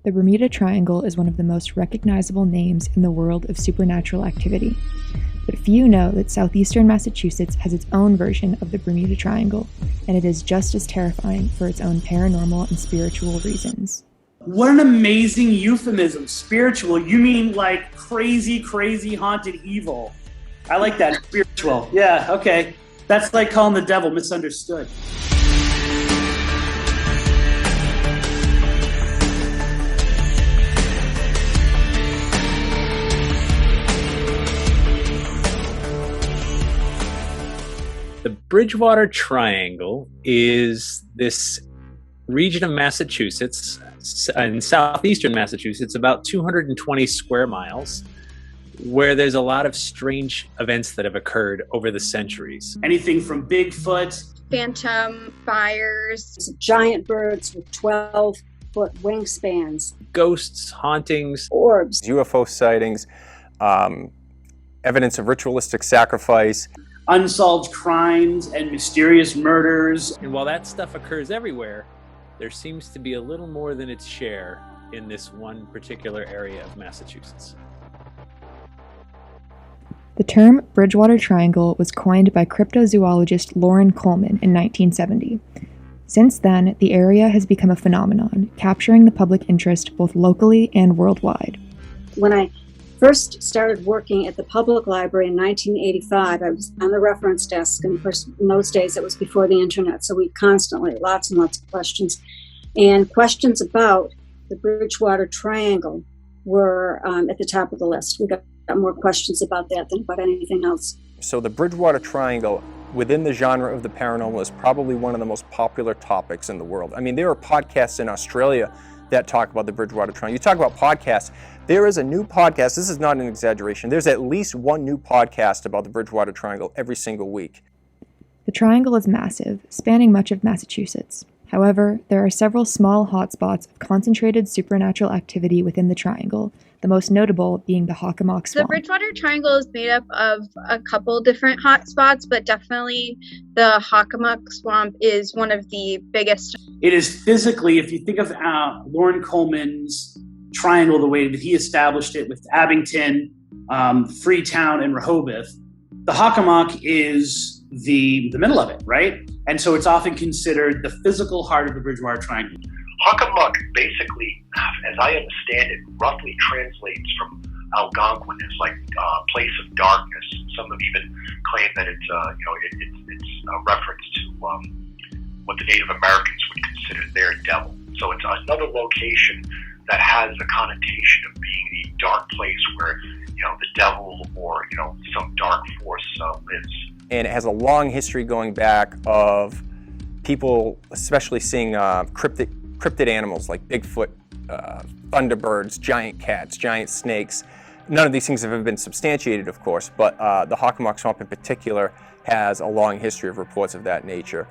The Bermuda Triangle is one of the most recognizable names in the world of supernatural activity. But few know that southeastern Massachusetts has its own version of the Bermuda Triangle, and it is just as terrifying for its own paranormal and spiritual reasons. What an amazing euphemism. Spiritual. You mean like crazy, crazy haunted evil. I like that. Spiritual. Yeah, okay. That's like calling the devil misunderstood. The Bridgewater Triangle is this region of Massachusetts, in southeastern Massachusetts, about 220 square miles, where there's a lot of strange events that have occurred over the centuries. Anything from Bigfoot, phantom fires, giant birds with 12-foot wingspans, ghosts, hauntings, orbs, UFO sightings, evidence of ritualistic sacrifice, unsolved crimes and mysterious murders. And while that stuff occurs everywhere, there seems to be a little more than its share in this one particular area of Massachusetts. The term Bridgewater Triangle was coined by cryptozoologist Loren Coleman in 1970. Since then, the area has become a phenomenon, capturing the public interest both locally and worldwide. When I first started working at the public library in 1985, I was on the reference desk, and of course, in those days it was before the internet, so we constantly, lots and lots of questions. And questions about the Bridgewater Triangle were at the top of the list. We got more questions about that than about anything else. So the Bridgewater Triangle, within the genre of the paranormal, is probably one of the most popular topics in the world. I mean, there are podcasts in Australia that talk about the Bridgewater Triangle. You talk about podcasts, there is a new podcast, this is not an exaggeration, there's at least one new podcast about the Bridgewater Triangle every single week. The triangle is massive, spanning much of Massachusetts. However, there are several small hotspots of concentrated supernatural activity within the triangle, the most notable being the Hakamak Swamp. The Bridgewater Triangle is made up of a couple different hotspots, but definitely the Hakamak Swamp is one of the biggest. It is physically, if you think of Loren Coleman's triangle, the way that he established it with Abington, Freetown, and Rehoboth, the Hakamak is the middle of it, right? And so it's often considered the physical heart of the Bridgewater Triangle. Hakamak basically, as I understand it, roughly translates from Algonquin as like a place of darkness. Some have even claimed that it's a reference to what the Native Americans would consider their devil. So it's another location that has the connotation of being the dark place where the devil or some dark force lives. And it has a long history going back of people, especially seeing cryptid animals like Bigfoot, thunderbirds, giant cats, giant snakes. None of these things have ever been substantiated, of course, but the Hakamak Swamp in particular has a long history of reports of that nature.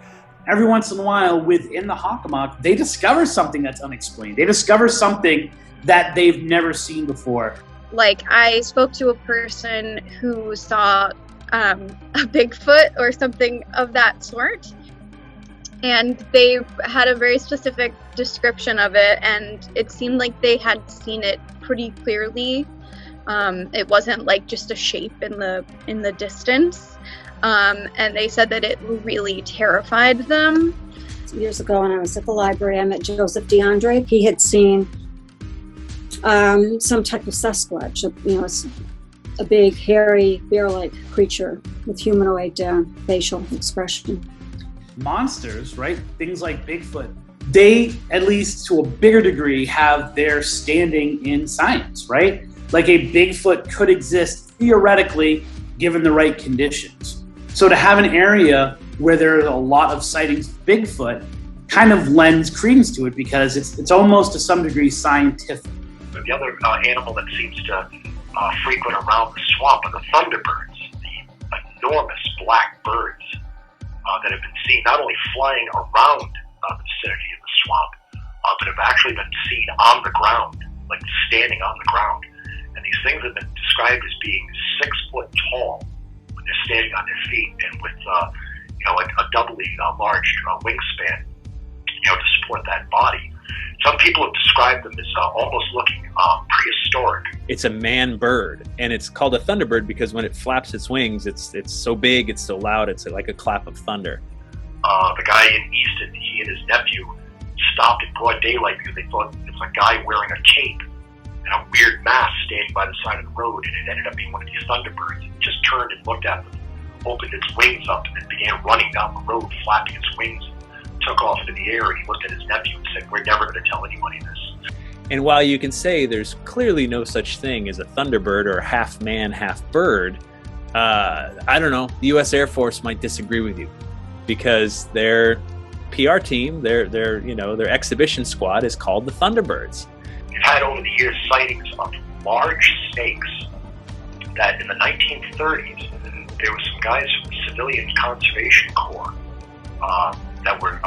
Every once in a while, within the Hakamak, they discover something that's unexplained. They discover something that they've never seen before. Like, I spoke to a person who saw a Bigfoot or something of that sort, and they had a very specific description of it, and it seemed like they had seen it pretty clearly. It wasn't like just a shape in the distance, and they said that it really terrified them. Years ago, when I was at the library, I met Joseph DeAndre. He had seen some type of Sasquatch, a big, hairy, bear-like creature with humanoid facial expression. Monsters, right? Things like Bigfoot, they, at least to a bigger degree, have their standing in science, right? Like a Bigfoot could exist theoretically given the right conditions. So to have an area where there are a lot of sightings of Bigfoot kind of lends credence to it because it's almost to some degree scientific. The other animal that seems to frequent around the swamp are the thunderbirds, the enormous black birds that have been seen not only flying around the vicinity of the swamp, but have actually been seen on the ground, like standing on the ground. And these things have been described as being 6 foot tall when they're standing on their feet and with a doubly large wingspan, to support that body. Some people have described them as almost looking prehistoric. It's a man bird, and it's called a thunderbird because when it flaps its wings, it's so big, it's so loud, it's like a clap of thunder. The guy in Easton, he and his nephew stopped in broad daylight because they thought it was a guy wearing a cape and a weird mask standing by the side of the road, and it ended up being one of these thunderbirds. It just turned and looked at them, opened its wings up, and then began running down the road, flapping its wings, took off into the air, and he looked at his nephew and said, "We're never going to tell anybody this." And while you can say there's clearly no such thing as a thunderbird or half man, half bird, I don't know, the U.S. Air Force might disagree with you because their PR team, their exhibition squad is called the Thunderbirds. We've had over the years sightings of large snakes that in the 1930s, there were some guys from the Civilian Conservation Corps that were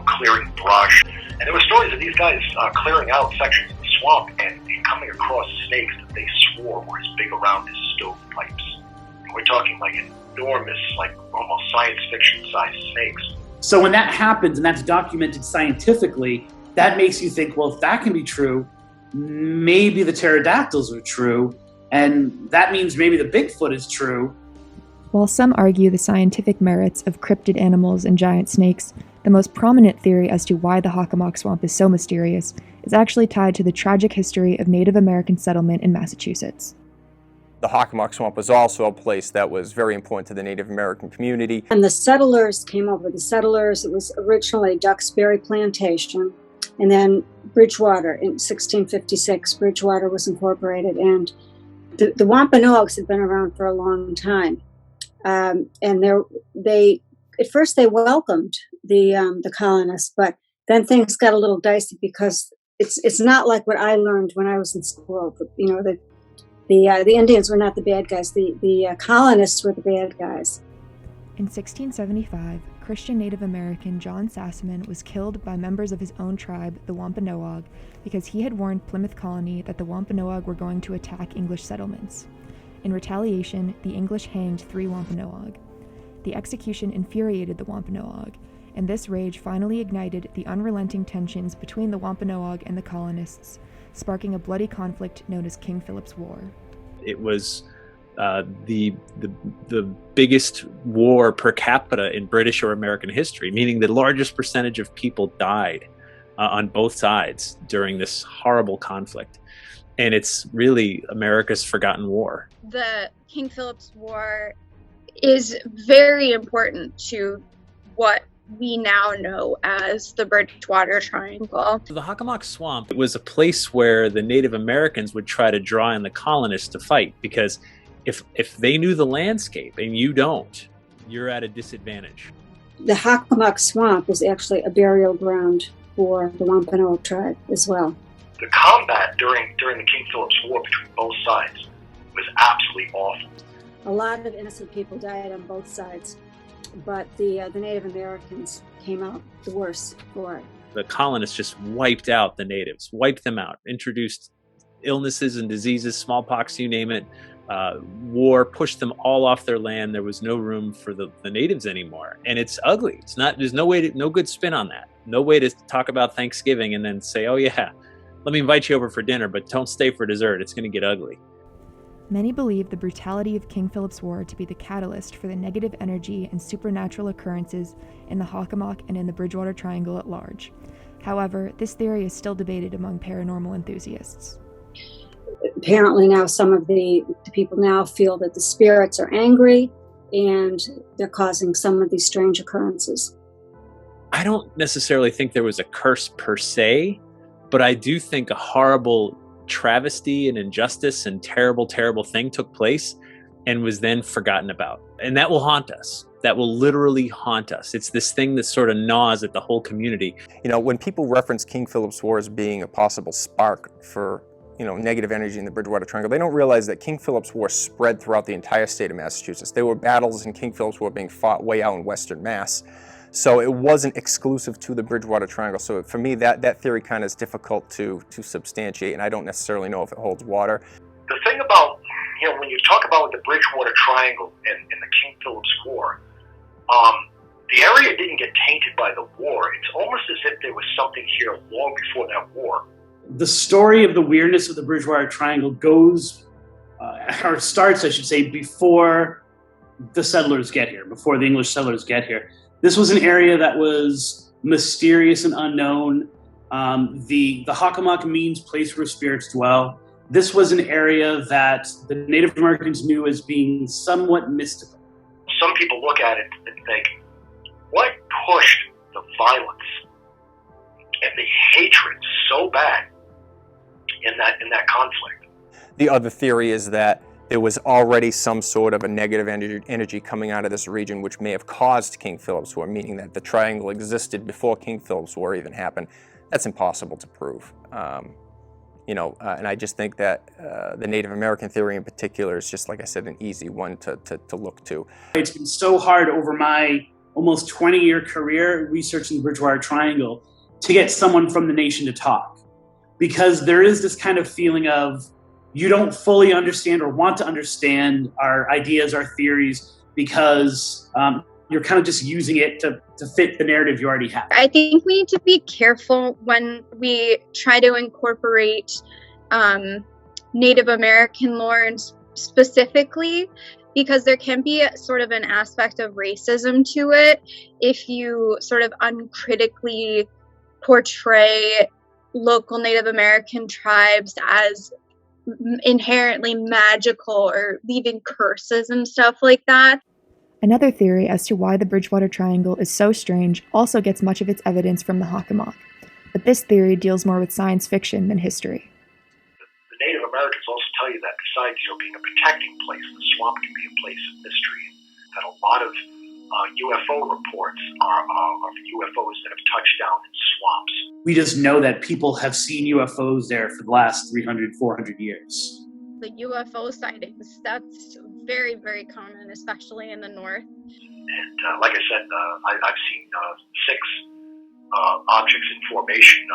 clearing brush. And there were stories of these guys clearing out sections of the swamp and coming across snakes that they swore were as big around as stovepipes. And we're talking like enormous, like almost science fiction sized snakes. So when that happens and that's documented scientifically, that makes you think, well, if that can be true, maybe the pterodactyls are true, and that means maybe the Bigfoot is true. While some argue the scientific merits of cryptid animals and giant snakes, the most prominent theory as to why the Hakamak Swamp is so mysterious is actually tied to the tragic history of Native American settlement in Massachusetts. The Hakamak Swamp was also a place that was very important to the Native American community. And the settlers came over. The settlers, it was originally Duxbury Plantation, and then Bridgewater in 1656. Bridgewater was incorporated, and the Wampanoags had been around for a long time. And at first they welcomed the colonists, but then things got a little dicey because it's not like what I learned when I was in school. The Indians were not the bad guys. The colonists were the bad guys. In 1675, Christian Native American John Sassaman was killed by members of his own tribe, the Wampanoag, because he had warned Plymouth Colony that the Wampanoag were going to attack English settlements. In retaliation, the English hanged 3 Wampanoag. The execution infuriated the Wampanoag, and this rage finally ignited the unrelenting tensions between the Wampanoag and the colonists, sparking a bloody conflict known as King Philip's War. It was the biggest war per capita in British or American history, meaning the largest percentage of people died on both sides during this horrible conflict. And it's really America's forgotten war. The King Philip's War is very important to what we now know as the Bridgewater Triangle. The Hakamak Swamp was a place where the Native Americans would try to draw in the colonists to fight, because if they knew the landscape and you don't, you're at a disadvantage. The Hakamak Swamp is actually a burial ground for the Wampanoag tribe as well. The combat during the King Philip's War between both sides was absolutely awful. A lot of innocent people died on both sides, but the Native Americans came out the worse for it. The colonists just wiped out the natives, wiped them out, introduced illnesses and diseases, smallpox, you name it. War pushed them all off their land. There was no room for the natives anymore, and it's ugly. It's not. There's no good spin on that. No way to talk about Thanksgiving and then say, "Oh yeah, let me invite you over for dinner, but don't stay for dessert. It's going to get ugly." Many believe the brutality of King Philip's War to be the catalyst for the negative energy and supernatural occurrences in the Hakamak and in the Bridgewater Triangle at large. However, this theory is still debated among paranormal enthusiasts. Apparently now some of the people now feel that the spirits are angry and they're causing some of these strange occurrences. I don't necessarily think there was a curse per se, but I do think a horrible travesty and injustice and terrible thing took place and was then forgotten about. And that will haunt us. That will literally haunt us. It's this thing that sort of gnaws at the whole community. You know, when people reference King Philip's War as being a possible spark for, negative energy in the Bridgewater Triangle, they don't realize that King Philip's War spread throughout the entire state of Massachusetts. There were battles in King Philip's War being fought way out in Western Mass. So it wasn't exclusive to the Bridgewater Triangle. So for me, that theory kind of is difficult to substantiate, and I don't necessarily know if it holds water. The thing about, when you talk about the Bridgewater Triangle and the King Philip's War, the area didn't get tainted by the war. It's almost as if there was something here long before that war. The story of the weirdness of the Bridgewater Triangle goes, or starts, I should say, before the settlers get here, before the English settlers get here. This was an area that was mysterious and unknown. The Hakamak means place where spirits dwell. This was an area that the Native Americans knew as being somewhat mystical. Some people look at it and think, what pushed the violence and the hatred so bad in that conflict? The other theory is that there was already some sort of a negative energy coming out of this region which may have caused King Philip's War, meaning that the triangle existed before King Philip's War even happened. That's impossible to prove. And I just think that the Native American theory in particular is just, like I said, an easy one to look to. It's been so hard over my almost 20-year career researching the Bridgewater Triangle to get someone from the nation to talk, because there is this kind of feeling of you don't fully understand or want to understand our ideas, our theories, because you're kind of just using it to fit the narrative you already have. I think we need to be careful when we try to incorporate Native American lore specifically, because there can be sort of an aspect of racism to it if you sort of uncritically portray local Native American tribes as inherently magical or leaving curses and stuff like that. Another theory as to why the Bridgewater Triangle is so strange also gets much of its evidence from the Hakamak, but this theory deals more with science fiction than history. The Native Americans also tell you that besides being a protecting place, the swamp can be a place of mystery, that a lot of UFO reports are of UFOs that have touched down in swamps. We just know that people have seen UFOs there for the last 300, 400 years. The UFO sightings, that's very, very common, especially in the north. And like I said, I've seen 6 objects in formation.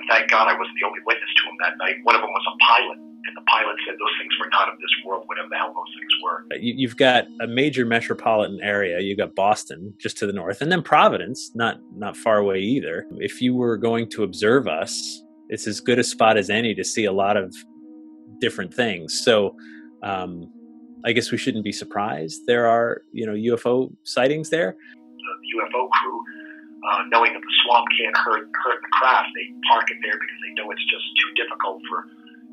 Thank God I wasn't the only witness to them that night. One of them was a pilot, and the pilot said those things were not of this world, whatever the hell those things were. You've got a major metropolitan area. You've got Boston just to the north, and then Providence, not far away either. If you were going to observe us, it's as good a spot as any to see a lot of different things. So I guess we shouldn't be surprised there are, UFO sightings there. The UFO crew, knowing that the swamp can't hurt the craft, they park it there because they know it's just too difficult for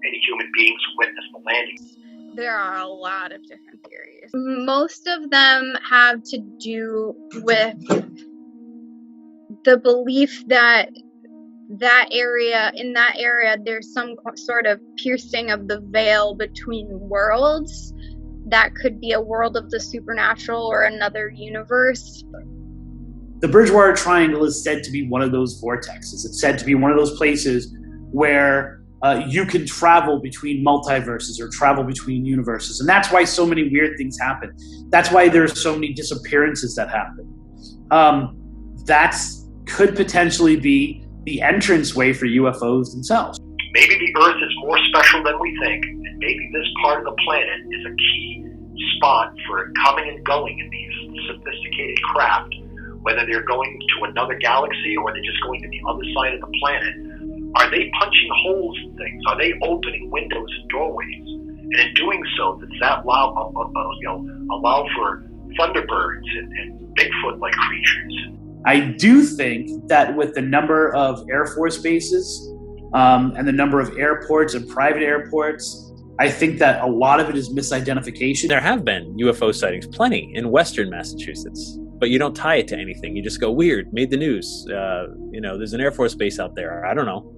any human beings to witness the landing. There are a lot of different theories. Most of them have to do with the belief that in that area, there's some sort of piercing of the veil between worlds. That could be a world of the supernatural or another universe. The Bridgewater Triangle is said to be one of those vortexes. It's said to be one of those places where you can travel between multiverses or travel between universes. And that's why so many weird things happen. That's why there's so many disappearances that happen. That could potentially be the entranceway for UFOs themselves. Maybe the Earth is more special than we think, and maybe this part of the planet is a key spot for coming and going in these sophisticated craft, whether they're going to another galaxy or they're just going to the other side of the planet. Are they punching holes in things? Are they opening windows and doorways? And in doing so, does that allow for Thunderbirds and Bigfoot-like creatures? I do think that with the number of Air Force bases and the number of airports and private airports, I think that a lot of it is misidentification. There have been UFO sightings, plenty, in western Massachusetts, but you don't tie it to anything. You just go, weird, made the news. There's an Air Force base out there. I don't know.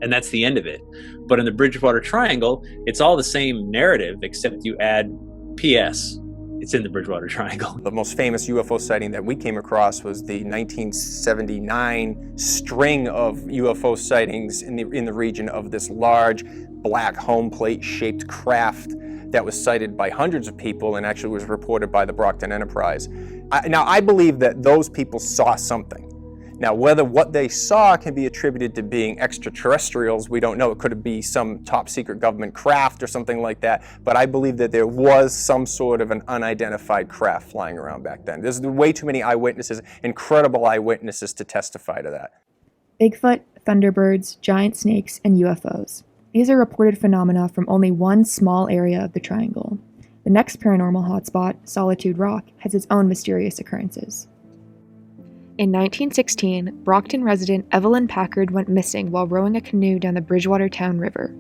And that's the end of it. But in the Bridgewater Triangle, it's all the same narrative, except you add P.S. It's in the Bridgewater Triangle. The most famous UFO sighting that we came across was the 1979 string of UFO sightings in the region of this large black home plate shaped craft that was sighted by hundreds of people and actually was reported by the Brockton Enterprise. I believe that those people saw something. Now, whether what they saw can be attributed to being extraterrestrials, we don't know. It could be some top secret government craft or something like that, but I believe that there was some sort of an unidentified craft flying around back then. There's way too many eyewitnesses, incredible eyewitnesses to testify to that. Bigfoot, Thunderbirds, giant snakes, and UFOs. These are reported phenomena from only one small area of the triangle. The next paranormal hotspot, Solitude Rock, has its own mysterious occurrences. In 1916, Brockton resident Evelyn Packard went missing while rowing a canoe down the Bridgewater Town River.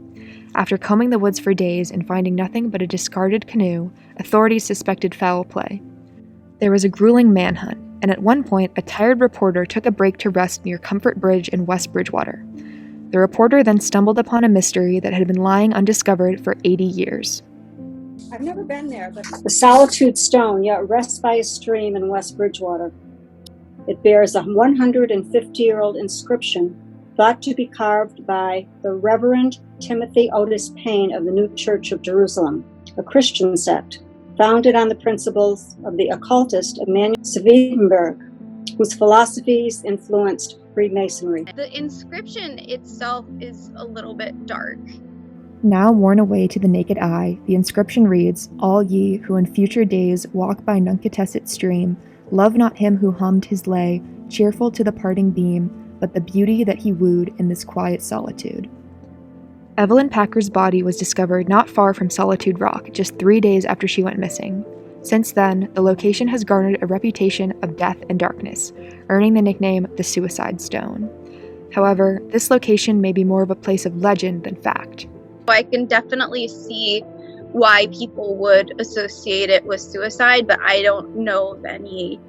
After combing the woods for days and finding nothing but a discarded canoe, authorities suspected foul play. There was a grueling manhunt, and at one point, a tired reporter took a break to rest near Comfort Bridge in West Bridgewater. The reporter then stumbled upon a mystery that had been lying undiscovered for 80 years. I've never been there, but the Solitude Stone, rests by a stream in West Bridgewater. It bears a 150-year-old inscription thought to be carved by the Reverend Timothy Otis Payne of the New Church of Jerusalem, a Christian sect founded on the principles of the occultist Emanuel Swedenborg, whose philosophies influenced Freemasonry. The inscription itself is a little bit dark. Now worn away to the naked eye, the inscription reads, "All ye who in future days walk by Nunkatesset stream, love not him who hummed his lay, cheerful to the parting beam, but the beauty that he wooed in this quiet solitude." Evelyn Packard's body was discovered not far from Solitude Rock, just 3 days after she went missing. Since then, the location has garnered a reputation of death and darkness, earning the nickname the Suicide Stone. However, this location may be more of a place of legend than fact. I can definitely see why people would associate it with suicide, but I don't know of any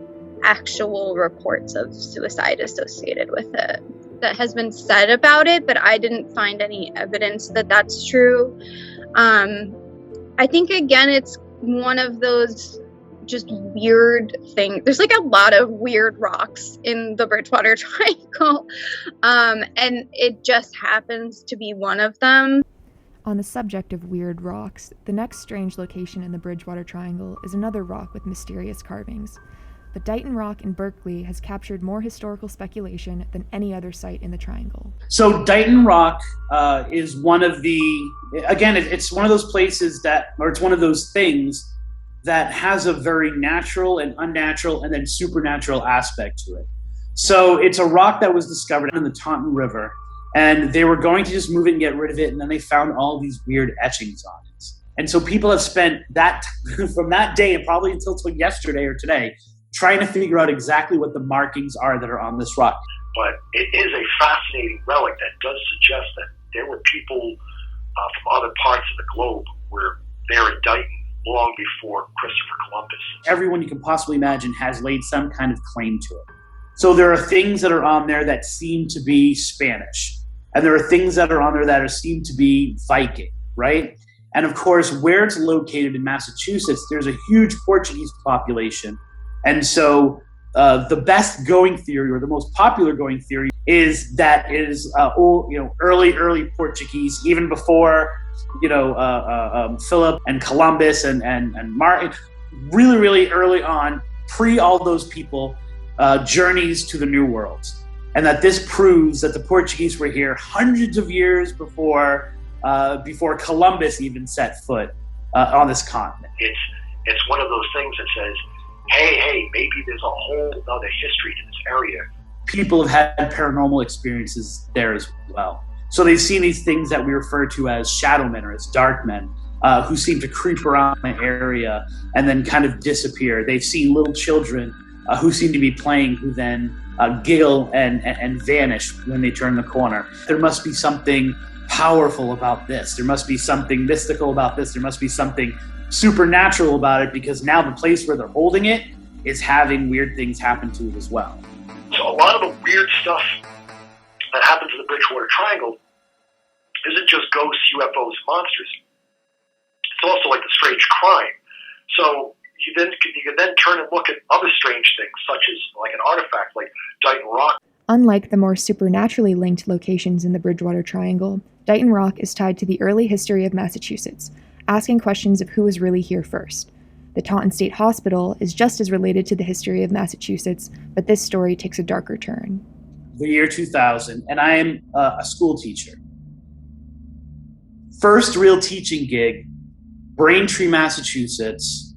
actual reports of suicide associated with it that has been said about it, but I didn't find any evidence that that's true. I think, again, it's one of those just weird things. There's like a lot of weird rocks in the Bridgewater Triangle, and it just happens to be one of them. On the subject of weird rocks, the next strange location in the Bridgewater Triangle is another rock with mysterious carvings. The Dighton Rock in Berkeley has captured more historical speculation than any other site in the triangle. So Dighton Rock is one of the, again, it's one of those places that, or it's one of those things that has a very natural and unnatural and then supernatural aspect to it. So it's a rock that was discovered in the Taunton River, and they were going to just move it and get rid of it, and then they found all these weird etchings on it. And so people have spent that, from that day and probably until yesterday or today, trying to figure out exactly what the markings are that are on this rock. But it is a fascinating relic that does suggest that there were people from other parts of the globe who were there at Dighton long before Christopher Columbus. Everyone you can possibly imagine has laid some kind of claim to it. So there are things that are on there that seem to be Spanish, and there are things that are on there that seem to be Viking, right? And of course, where it's located in Massachusetts, there's a huge Portuguese population. And so the best going theory, or the most popular going theory, is that it is early Portuguese, even before Philip and Columbus and Martin, really early on, pre all those people, journeys to the New World. And that this proves that the Portuguese were here hundreds of years before Columbus even set foot on this continent. It's one of those things that says, hey, maybe there's a whole other history to this area. People have had paranormal experiences there as well. So they've seen these things that we refer to as shadow men or as dark men, who seem to creep around the area and then kind of disappear. They've seen little children who seem to be playing, who then giggle and vanish when they turn the corner. There must be something powerful about this. There must be something mystical about this. There must be something supernatural about it, because now the place where they're holding it is having weird things happen to it as well. So a lot of the weird stuff that happens in the Bridgewater Triangle isn't just ghosts, UFOs, monsters. It's also like the strange crime. So you can then turn and look at other strange things, such as like an artifact like Dighton Rock. Unlike the more supernaturally linked locations in the Bridgewater Triangle, Dighton Rock is tied to the early history of Massachusetts, asking questions of who was really here first. The Taunton State Hospital is just as related to the history of Massachusetts, but this story takes a darker turn. the year 2000, and I am a school teacher. First real teaching gig, Braintree, Massachusetts.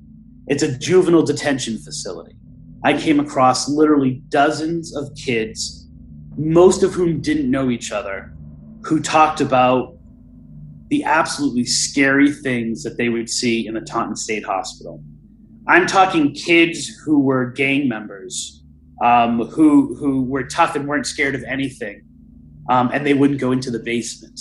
It's a juvenile detention facility. I came across literally dozens of kids, most of whom didn't know each other, who talked about the absolutely scary things that they would see in the Taunton State Hospital. I'm talking kids who were gang members, who were tough and weren't scared of anything, and they wouldn't go into the basement.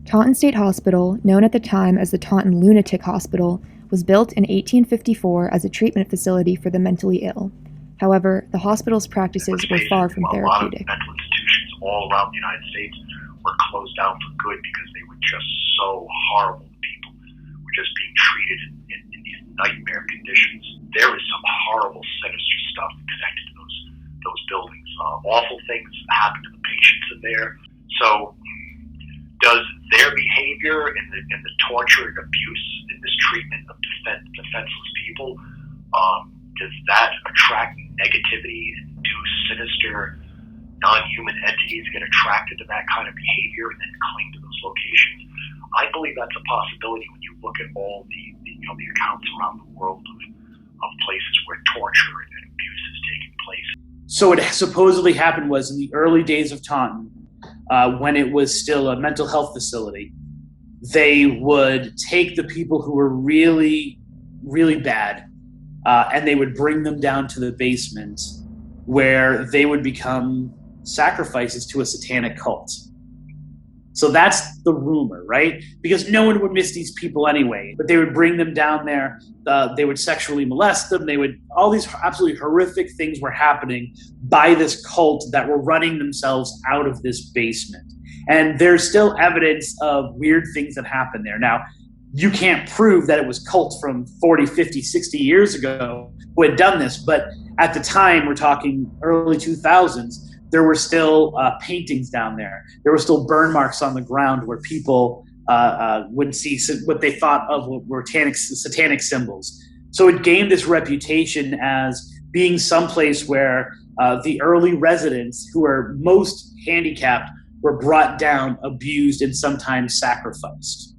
Taunton State Hospital, known at the time as the Taunton Lunatic Hospital, was built in 1854 as a treatment facility for the mentally ill. However, the hospital's practices were far from therapeutic. A lot of mental institutions all around the United States were closed down for good because they were just so horrible to people. Were just being treated in these nightmare conditions. There is some horrible, sinister stuff connected to those buildings. Awful things happen to the patients in there. So, does their behavior and the torture and abuse in this treatment of defenseless people, does that attract negativity and do sinister, non-human entities get attracted to that kind of behavior and then cling to those locations? I believe that's a possibility when you look at all the accounts around the world of places where torture and abuse is taking place. So what supposedly happened was in the early days of Taunton, when it was still a mental health facility, they would take the people who were really, really bad, and they would bring them down to the basement where they would become sacrifices to a satanic cult. So that's the rumor, right? Because no one would miss these people anyway, but they would bring them down there. They would sexually molest them. All these absolutely horrific things were happening by this cult that were running themselves out of this basement. And there's still evidence of weird things that happened there. Now, you can't prove that it was cults from 40, 50, 60 years ago who had done this, but at the time, we're talking early 2000s, there were still paintings down there. There were still burn marks on the ground where people would see what they thought of were satanic symbols. So it gained this reputation as being someplace where the early residents, who were most handicapped, were brought down, abused, and sometimes sacrificed.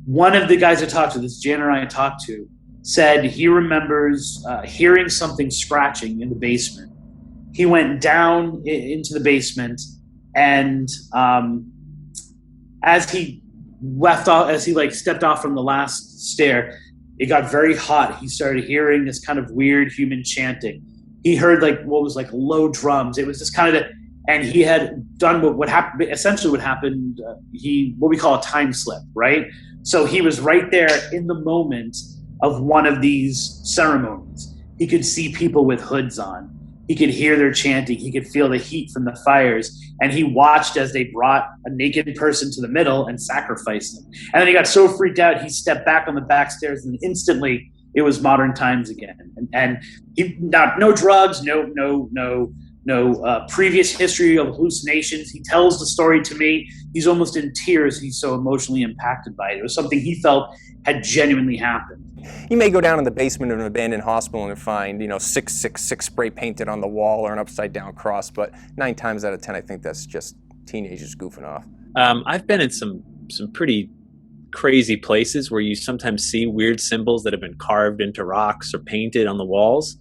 One of the guys I talked to, this janitor I talked to, said he remembers hearing something scratching in the basement. He went down into the basement, and as he stepped off from the last stair, it got very hot. He started hearing this kind of weird human chanting. He heard what was low drums. It was just kind of and he had done what happened. Essentially, what happened? What we call a time slip, right? So he was right there in the moment of one of these ceremonies. He could see people with hoods on. He could hear their chanting. He could feel the heat from the fires. And he watched as they brought a naked person to the middle and sacrificed them. And then he got so freaked out, he stepped back on the back stairs, and instantly it was modern times again. And no drugs, no previous history of hallucinations. He tells the story to me. He's almost in tears. He's so emotionally impacted by it. It was something he felt had genuinely happened. You may go down in the basement of an abandoned hospital and find, 666 spray painted on the wall or an upside down cross, but 9 times out of 10, I think that's just teenagers goofing off. I've been in some pretty crazy places where you sometimes see weird symbols that have been carved into rocks or painted on the walls.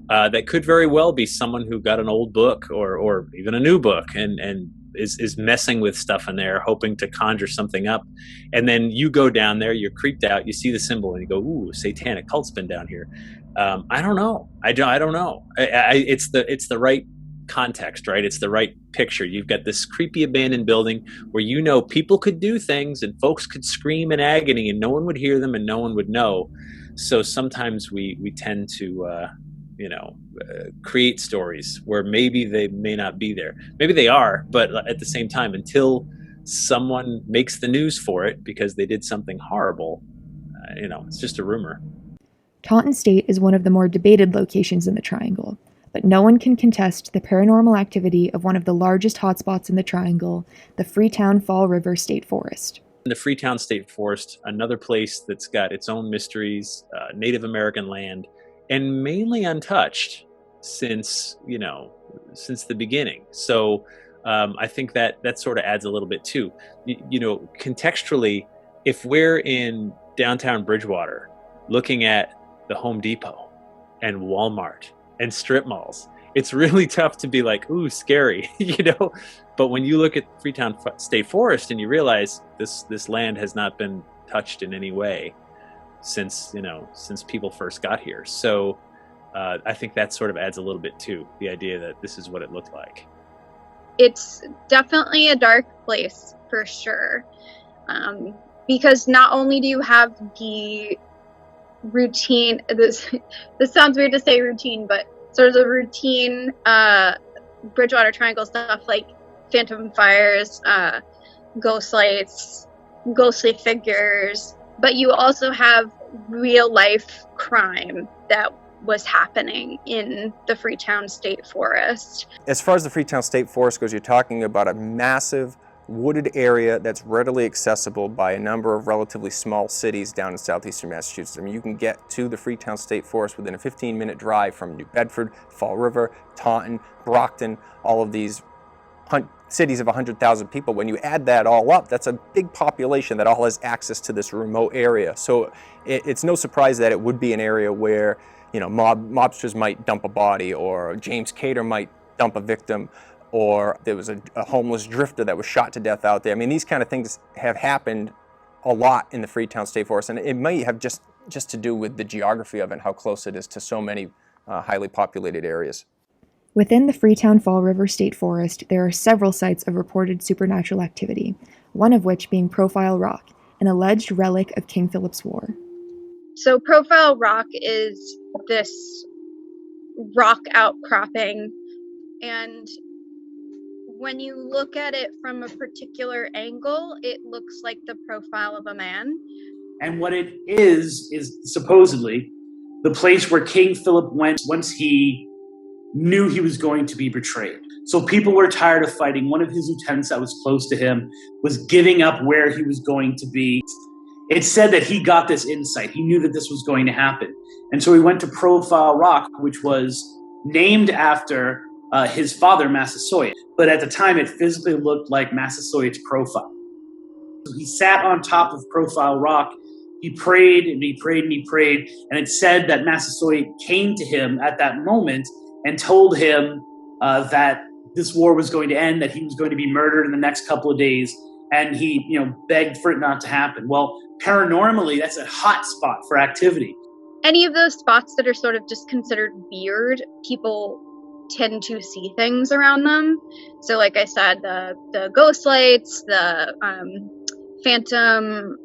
That could very well be someone who got an old book or even a new book and is messing with stuff in there, hoping to conjure something up. And then you go down there, you're creeped out, you see the symbol, and you go, "Ooh, satanic cult's been down here." I don't know. I don't know. It's the right context, right? It's the right picture. You've got this creepy abandoned building where people could do things and folks could scream in agony and no one would hear them and no one would know. So sometimes we tend to create stories where maybe they may not be there. Maybe they are, but at the same time, until someone makes the news for it because they did something horrible, it's just a rumor. Taunton State is one of the more debated locations in the Triangle, but no one can contest the paranormal activity of one of the largest hotspots in the Triangle, the Freetown Fall River State Forest. The Freetown State Forest, another place that's got its own mysteries, Native American land, and mainly untouched. since the beginning. So I think that sort of adds a little bit too. Contextually, if we're in downtown Bridgewater looking at the Home Depot and Walmart and strip malls, it's really tough to be like, ooh, scary, But when you look at Freetown State Forest and you realize this land has not been touched in any way since people first got here. So I think that sort of adds a little bit to the idea that this is what it looked like. It's definitely a dark place for sure. Because not only do you have the routine, this sounds weird to say routine, but sort of the routine Bridgewater Triangle stuff like phantom fires, ghost lights, ghostly figures, but you also have real life crime that was happening in the Freetown State Forest. As far as the Freetown State Forest goes, you're talking about a massive wooded area that's readily accessible by a number of relatively small cities down in southeastern Massachusetts. I mean, you can get to the Freetown State Forest within a 15-minute drive from New Bedford, Fall River, Taunton, Brockton, all of these cities of 100,000 people. When you add that all up, that's a big population that all has access to this remote area. So it's no surprise that it would be an area where, mobsters might dump a body, or James Cater might dump a victim, or there was a homeless drifter that was shot to death out there. I mean, these kind of things have happened a lot in the Freetown State Forest, and it might have just to do with the geography of it and how close it is to so many highly populated areas. Within the Freetown Fall River State Forest, there are several sites of reported supernatural activity, one of which being Profile Rock, an alleged relic of King Philip's War. So Profile Rock is this rock outcropping, and when you look at it from a particular angle, it looks like the profile of a man. And what it is supposedly the place where King Philip went once he knew he was going to be betrayed. So people were tired of fighting. One of his lieutenants that was close to him was giving up where he was going to be. It said that he got this insight. He knew that this was going to happen. And so he went to Profile Rock, which was named after his father, Massasoit. But at the time, it physically looked like Massasoit's profile. So he sat on top of Profile Rock. He prayed and he prayed and he prayed. And it said that Massasoit came to him at that moment and told him that this war was going to end, that he was going to be murdered in the next couple of days. And he, begged for it not to happen. Well, paranormally, that's a hot spot for activity. Any of those spots that are sort of just considered weird, people tend to see things around them. So like I said, the ghost lights, the phantom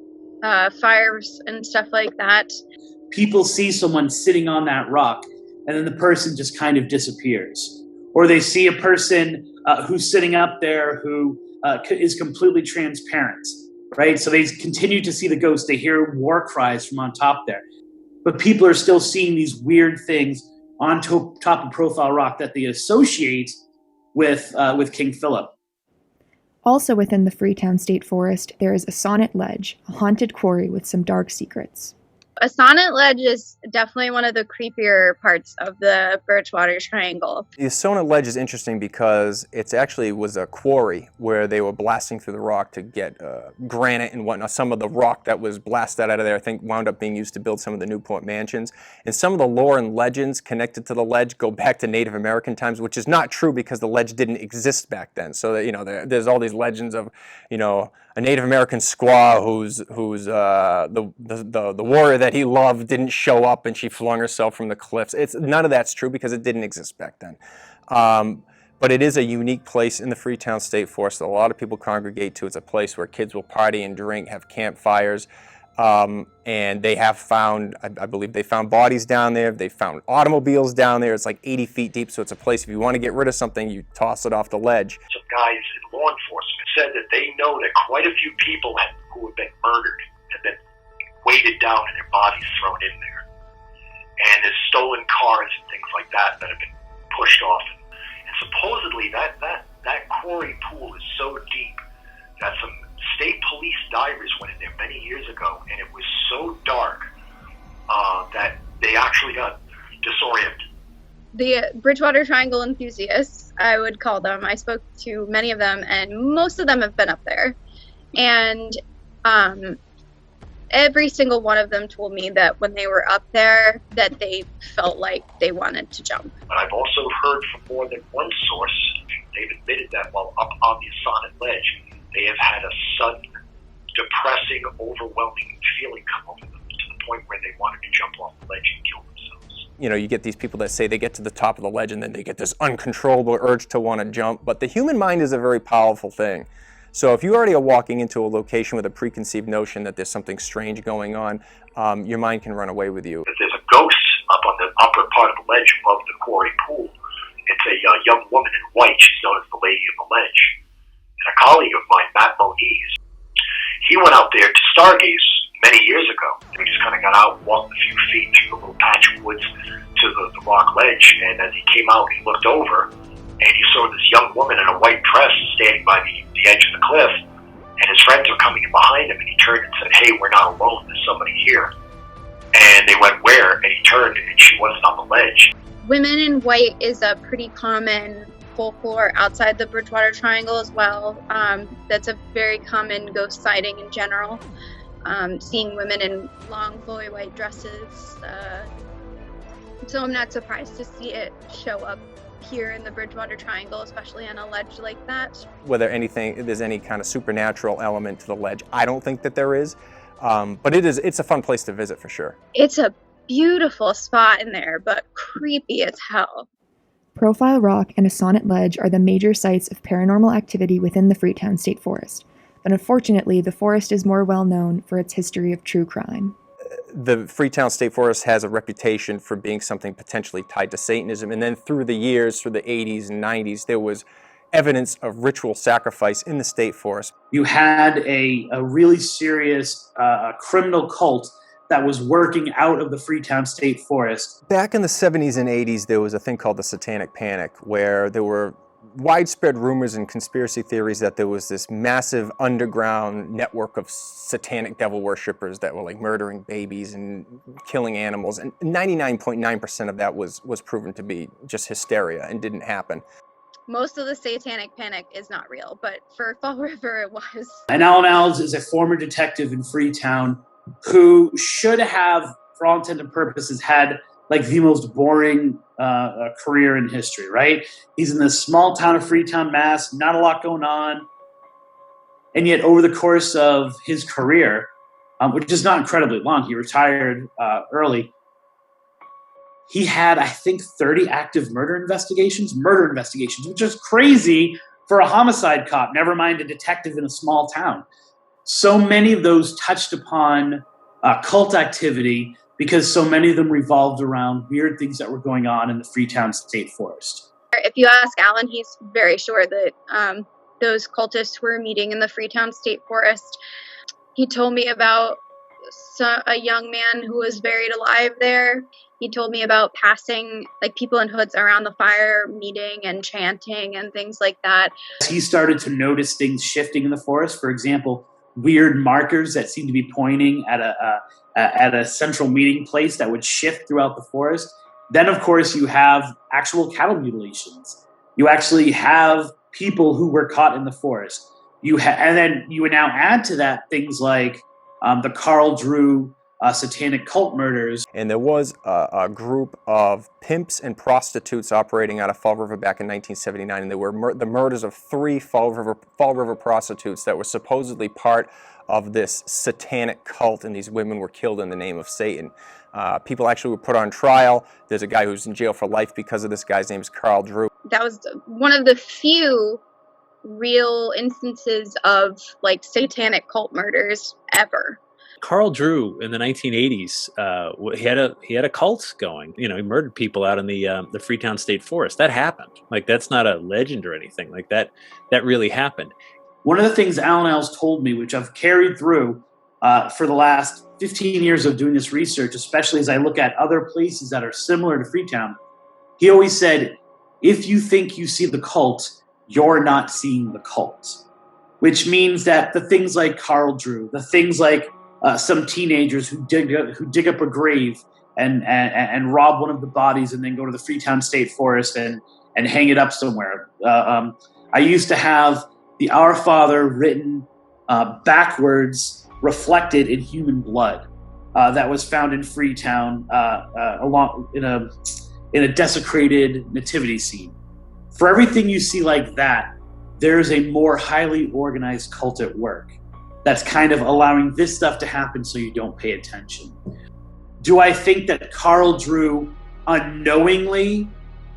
fires and stuff like that. People see someone sitting on that rock, and then the person just kind of disappears. Or they see a person who's sitting up there who is completely transparent, right? So they continue to see the ghost. They hear war cries from on top there. But people are still seeing these weird things on top of Profile Rock that they associate with King Philip. Also within the Freetown State Forest, there is a Sonnet Ledge, a haunted quarry with some dark secrets. A Sonnet Ledge is definitely one of the creepier parts of the Bridgewater Triangle. The Sonnet Ledge is interesting because it actually was a quarry where they were blasting through the rock to get granite and whatnot. Some of the rock that was blasted out of there, I think, wound up being used to build some of the Newport mansions. And some of the lore and legends connected to the ledge go back to Native American times, which is not true because the ledge didn't exist back then. So that, there's all these legends of, a Native American squaw who's the warrior that he loved didn't show up and she flung herself from the cliffs. None of that's true because it didn't exist back then. But it is a unique place in the Freetown State Forest that a lot of people congregate to. It's a place where kids will party and drink, have campfires, and they have found, I believe they found bodies down there. They found automobiles down there. It's like 80 feet deep, so it's a place, if you want to get rid of something, you toss it off the ledge. Some guys in law enforcement said that they know that quite a few people who have been murdered have been weighted down and their bodies thrown in there. And there's stolen cars and things like that have been pushed off. And supposedly that quarry pool is so deep that some state police divers went in there many years ago, and it was so dark that they actually got disoriented. the Bridgewater Triangle enthusiasts, I would call them. I spoke to many of them, and most of them have been up there. And every single one of them told me that when they were up there, that they felt like they wanted to jump. But I've also heard from more than one source, they've admitted that while up on the Sonnet Ledge, they have had a sudden, depressing, overwhelming feeling come over them to the point where they wanted to jump off the ledge and kill themselves. You know, you get these people that say they get to the top of the ledge and then they get this uncontrollable urge to want to jump, but the human mind is a very powerful thing. So if you already are walking into a location with a preconceived notion that there's something strange going on, your mind can run away with you. There's a ghost up on the upper part of the ledge above the quarry pool. It's a young woman in white. She's known as the Lady of the Ledge. And a colleague of mine, Matt Moniz, he went out there to stargaze many years ago. He just kind of got out, walked a few feet through the little patch of woods to the rock ledge, and as he came out, he looked over, and he saw this young woman in a white dress standing by the edge of the cliff, and his friends were coming in behind him, and he turned and said, "Hey, we're not alone, there's somebody here." And they went, "Where?" And he turned, and she wasn't on the ledge. Women in white is a pretty common folklore outside the Bridgewater Triangle as well. That's a very common ghost sighting in general. Seeing women in long, flowy white dresses. So I'm not surprised to see it show up here in the Bridgewater Triangle, especially on a ledge like that. Whether there's any kind of supernatural element to the ledge, I don't think that there is. But it's a fun place to visit for sure. It's a beautiful spot in there, but creepy as hell. Profile Rock and a Sonnet Ledge are the major sites of paranormal activity within the Freetown State Forest. But unfortunately, the forest is more well known for its history of true crime. The Freetown State Forest has a reputation for being something potentially tied to Satanism. And then through the years, through the 80s and 90s, there was evidence of ritual sacrifice in the state forest. You had a really serious criminal cult that was working out of the Freetown State Forest. Back in the 70s and 80s, there was a thing called the Satanic Panic, where there were widespread rumors and conspiracy theories that there was this massive underground network of satanic devil worshippers that were like murdering babies and killing animals. And 99.9% of that was proven to be just hysteria and didn't happen. Most of the Satanic Panic is not real, but for Fall River it was. And Alan Alves is a former detective in Freetown who should have, for all intents and purposes, had like the most boring career in history, right? He's in this small town of Freetown, Mass, not a lot going on. And yet over the course of his career, which is not incredibly long, he retired early, he had, I think, 30 active murder investigations, which is crazy for a homicide cop, never mind a detective in a small town. So many of those touched upon cult activity because so many of them revolved around weird things that were going on in the Freetown State Forest. If you ask Alan, he's very sure that those cultists were meeting in the Freetown State Forest. He told me about a young man who was buried alive there. He told me about passing like people in hoods around the fire, meeting and chanting and things like that. He started to notice things shifting in the forest. For example, weird markers that seemed to be pointing at a central meeting place that would shift throughout the forest. Then, of course, you have actual cattle mutilations. You actually have people who were caught in the forest. And then you would now add to that things like the Carl Drew satanic cult murders. And there was a group of pimps and prostitutes operating out of Fall River back in 1979, and there were the murders of 3 Fall River prostitutes that were supposedly part of this satanic cult, and these women were killed in the name of Satan. People actually were put on trial. There's a guy who's in jail for life because of this. Guy's name is Carl Drew. That was one of the few real instances of like satanic cult murders ever. Carl Drew in the 1980s, he had a cult going. You know, he murdered people out in the Freetown State Forest. That happened. Like, that's not a legend or anything. Like that really happened. One of the things Alan Alves told me, which I've carried through for the last 15 years of doing this research, especially as I look at other places that are similar to Freetown, he always said, if you think you see the cult, you're not seeing the cult. Which means that the things like Carl Drew, the things like some teenagers who dig up a grave and rob one of the bodies and then go to the Freetown State Forest and hang it up somewhere. I used to have the Our Father written backwards, reflected in human blood, that was found in Freetown along in a desecrated nativity scene. For everything you see like that, there's a more highly organized cult at work that's kind of allowing this stuff to happen so you don't pay attention. Do I think that Carl Drew unknowingly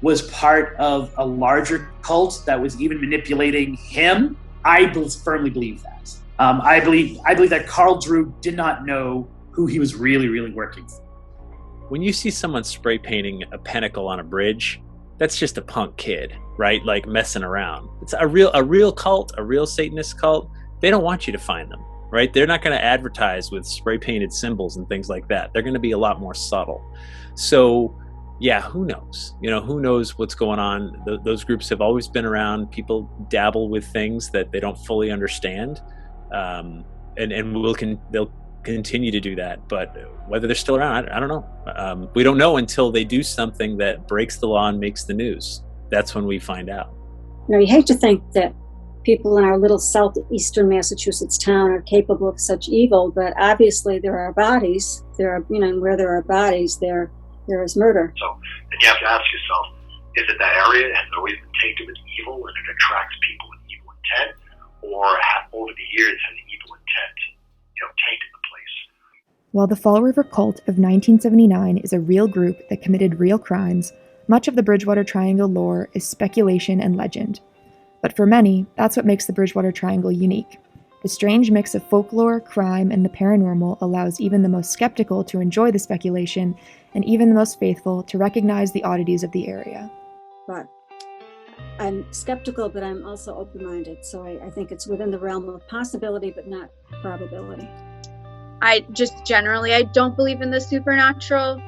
was part of a larger cult that was even manipulating him? I firmly believe that. I believe that Carl Drew did not know who he was really, really working for. When you see someone spray painting a pentacle on a bridge, that's just a punk kid, right? Like messing around. It's a real cult, a real Satanist cult. They don't want you to find them, right? They're not going to advertise with spray painted symbols and things like that. They're going to be a lot more subtle. So yeah, who knows? Who knows what's going on? Those groups have always been around. People dabble with things that they don't fully understand. And they'll continue to do that, but whether they're still around, I don't know. We don't know until they do something that breaks the law and makes the news. That's when we find out. You hate to think that people in our little southeastern Massachusetts town are capable of such evil, but obviously there are bodies. Where there are bodies, there is murder. So then you have to ask yourself, is it that area has always been tainted with evil and it attracts people with evil intent, or over the years has evil intent, tainted the place? While the Fall River Cult of 1979 is a real group that committed real crimes, much of the Bridgewater Triangle lore is speculation and legend. But for many, that's what makes the Bridgewater Triangle unique. The strange mix of folklore, crime, and the paranormal allows even the most skeptical to enjoy the speculation, and even the most faithful to recognize the oddities of the area. But I'm skeptical, but I'm also open-minded, so I think it's within the realm of possibility, but not probability. I don't believe in the supernatural.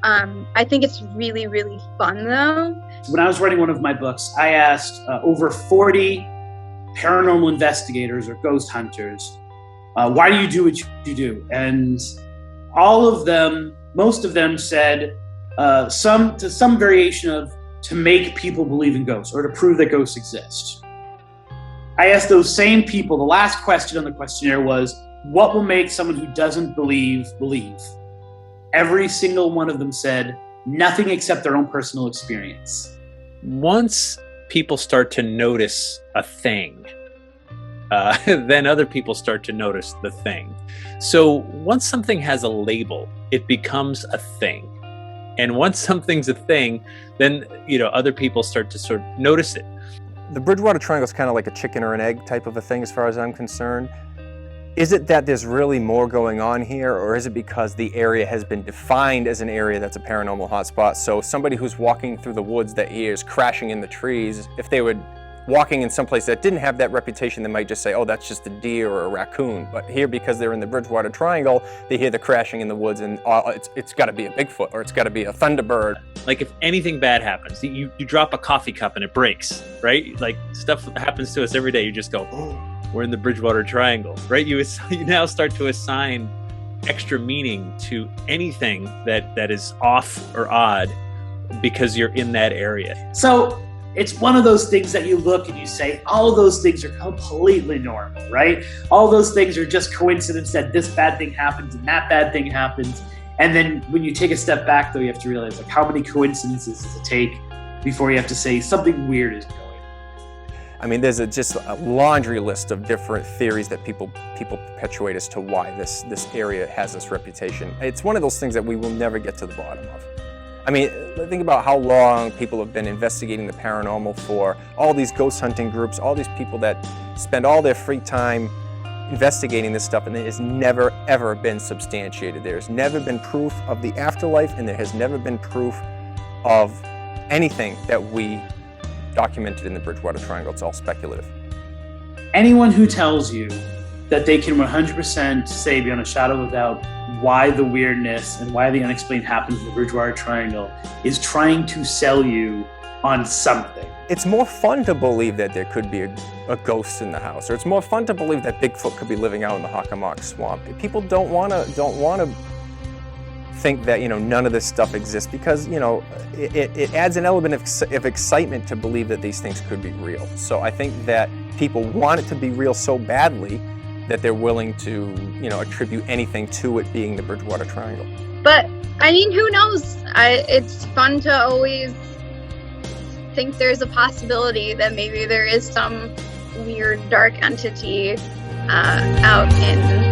I think it's really, really fun, though. When I was writing one of my books, I asked over 40 paranormal investigators or ghost hunters, why do you do what you do? And most of them said some variation of to make people believe in ghosts or to prove that ghosts exist. I asked those same people, the last question on the questionnaire was, what will make someone who doesn't believe? Every single one of them said nothing except their own personal experience. Once people start to notice a thing, then other people start to notice the thing. So once something has a label, it becomes a thing. And once something's a thing, then other people start to sort of notice it. The Bridgewater Triangle is kind of like a chicken or an egg type of a thing as far as I'm concerned. Is it that there's really more going on here, or is it because the area has been defined as an area that's a paranormal hotspot? So somebody who's walking through the woods that hears crashing in the trees, if they were walking in someplace that didn't have that reputation, they might just say, oh, that's just a deer or a raccoon. But here, because they're in the Bridgewater Triangle, they hear the crashing in the woods and it's got to be a Bigfoot or it's got to be a Thunderbird. Like if anything bad happens, you drop a coffee cup and it breaks, right? Like stuff happens to us every day. You just go, oh, we're in the Bridgewater Triangle, right? You now start to assign extra meaning to anything that is off or odd because you're in that area. So it's one of those things that you look and you say, all of those things are completely normal, right? All those things are just coincidence that this bad thing happens and that bad thing happens. And then when you take a step back, though, you have to realize, like, how many coincidences does it take before you have to say something weird is going on? I mean, there's just a laundry list of different theories that people perpetuate as to why this area has this reputation. It's one of those things that we will never get to the bottom of. I mean, think about how long people have been investigating the paranormal for, all these ghost hunting groups, all these people that spend all their free time investigating this stuff, and it has never, ever been substantiated. There's never been proof of the afterlife, and there has never been proof of anything that we documented in the Bridgewater Triangle. It's all speculative. Anyone who tells you that they can 100% say beyond a shadow of a doubt why the weirdness and why the unexplained happens in the Bridgewater Triangle is trying to sell you on something. It's more fun to believe that there could be a ghost in the house, or it's more fun to believe that Bigfoot could be living out in the Hakamak Swamp. People don't want to think that, none of this stuff exists because, it adds an element of excitement to believe that these things could be real. So I think that people want it to be real so badly that they're willing to, attribute anything to it being the Bridgewater Triangle. But, I mean, who knows? It's fun to always think there's a possibility that maybe there is some weird dark entity out in